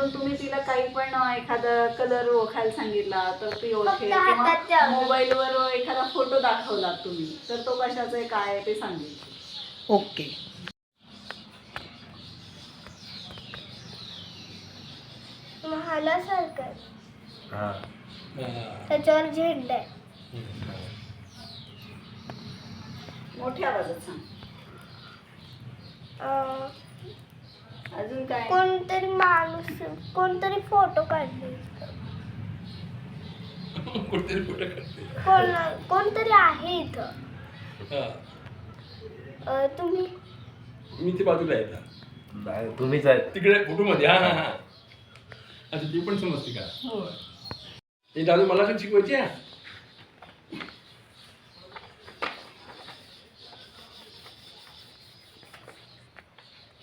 समजून तुम्ही तिला काही पण एखादा कलर ओळखायला सांगितला तर ती ओळखेल, किंवा मोबाईलवर एखादा फोटो दाखवला तुम्ही तर तो कशाचा आहे काय आहे ते सांगेल. ओके. महालासारखं त्याच्यावर झेंडा आहे. मोठ्या आवाजात सांग. अजून काय? कोणतरी माणूस कोणतरी फोटो काढले. कोणतरी आहे इथं. तुम्ही मी ते बाजूला आहे. तुम्हीच आहे तिकडे फोटो मध्ये. हा हा हा. अच्छा ती पण समजते का? हो. ते दादू मला पण शिकवायची आहे.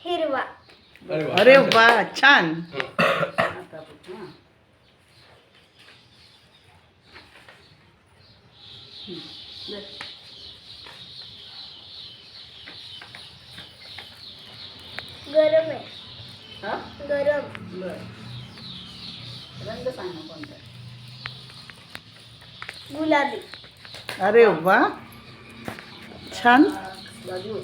हिरवा. अरे वा, छान. आता बघ, हा. बरं. गरम आहे. हा? गरम. बरं. रंग सांग ना कोणता? गुलाबी. अरे वा, छान. बाजू.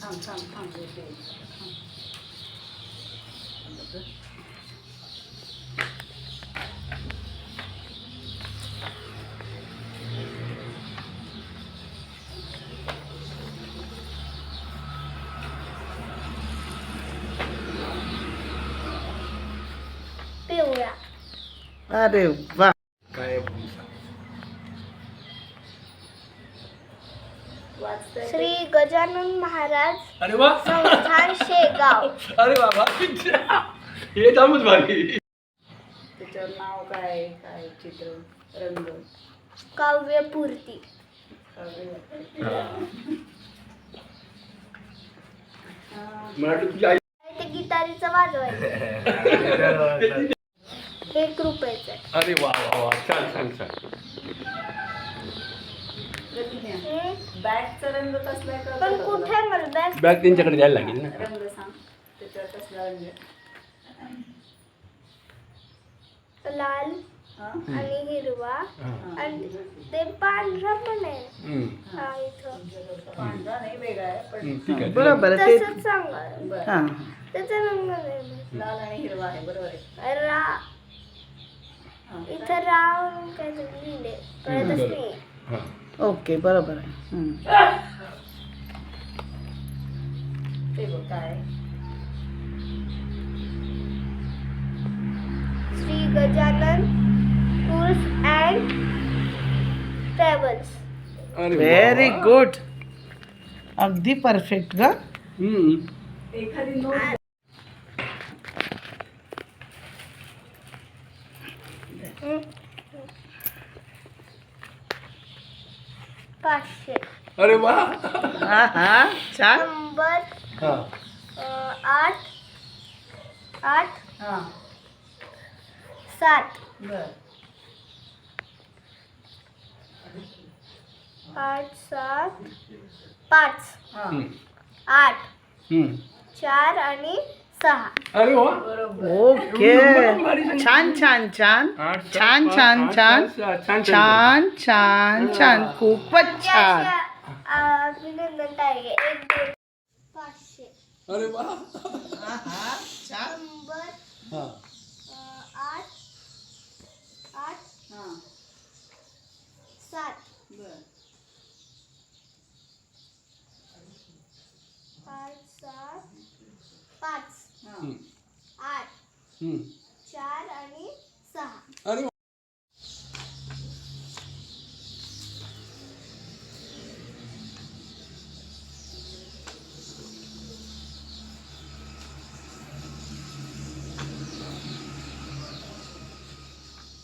थांब थांब थांब येते. थांब. पिवळा. अरे वा, काय वाचताय? श्री गजानन महाराज अरे वा. संस्थान शेगाव. अरे बाबा हे जामच भारी. त्याच्यावर नाव काय? काय चित्र? रंग? काव्यपूर्ती. मराठी तुझी आई. ते गिटारीचं वाजवायचं. 1 रुपयाचं आहे. अरे वा वा वा, छान छान छान. बॅगचा रंग कसला आहे पण कळतं का कुठे तुला? मला बॅग. बॅग त्यांच्याकडे द्यायला लागेल ना. रंग सांग. त्याच्यावर कसला रंग आहे? लाल हा? आणि हिरवा हा. आणि ते पांढरा पण आहे. हम्म. हा इथं पांढरा नाही, वेगळा आहे पण ठीक आहे. बरोबर आहे ते. तसंच सांगा. बरं. हा, त्याचा रंग नाही. लाल आणि हिरवा आहे, बरोबर आहे. रा हा. इथं राव काहीतरी लिहिले कळतच बरं. नाही. हा. ओके, बरोबर आहे. ते बघ काय आहे? Shri Gajanan tours and travels. अरे वा, व्हेरी वा. गुड. अगदी परफेक्ट ग. हम्म. एखादी नोट. 500. अरे वा. हा हा, छान. नंबर हा. 8 8 हा. 7 बरं. 8 7 5 हा. हम्म. 8 हम्म. 4 आणि 6. अरे वा. बरोबर. ओके, छान छान छान छान छान छान छान छान छान, खूपच छान. अभिनंदन ताई. 1 2 500. अरे वा. छान. नंबर हा. 8 8 हा. 7 बरं. 8 7 5 हा. हम्म. 8 हम्म. 4 आणि 6. अरे वा.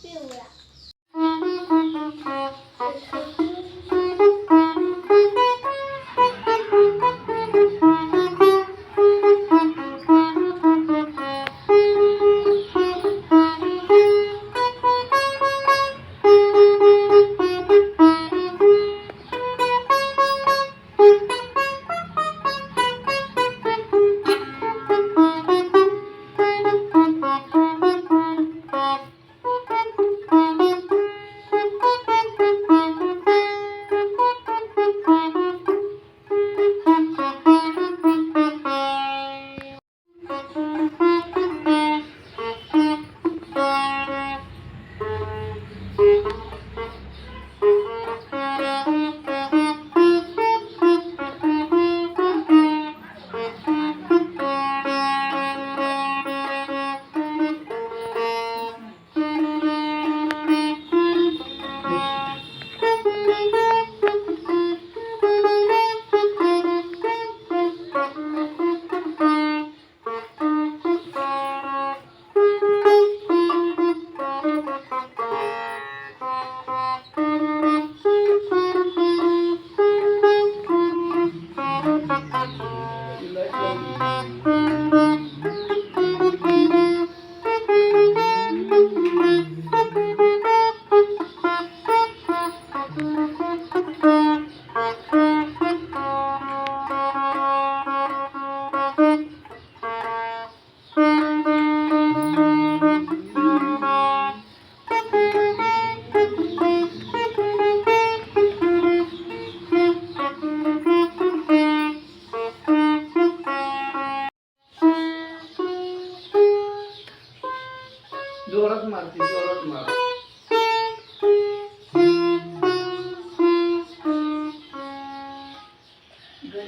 पिवळा. गणी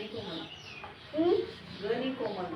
कोमल. गणी कोमल.